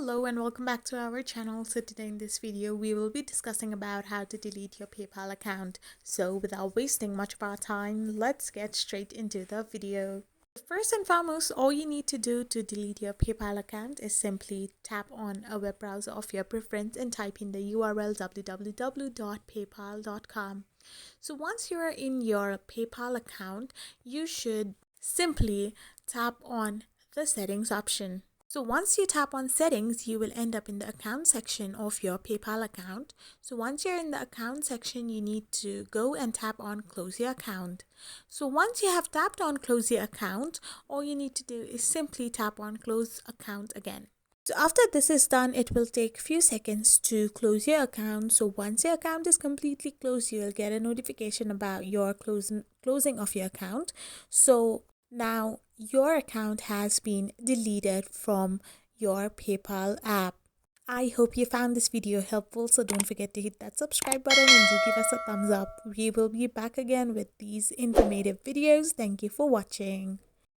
Hello and welcome back to our channel. So today in this video we will be discussing about how to delete your PayPal account. So without wasting much of our time, let's get straight into the video. First and foremost, all you need to do to delete your PayPal account is simply tap on a web browser of your preference and type in the URL www.paypal.com. So once you're in your PayPal account, you should simply tap on the settings option. So once you tap on settings, you will end up in the account section of your PayPal account. So once you're in the account section, you need to go and tap on close your account. So once you have tapped on close your account, all you need to do is simply tap on close account again. So after this is done, it will take a few seconds to close your account. So once your account is completely closed, you'll get a notification about your closing of your account. So now your account has been deleted from your PayPal app. I hope you found this video helpful, so don't forget to hit that subscribe button and do give us a thumbs up. We will be back again with these informative videos. Thank you for watching.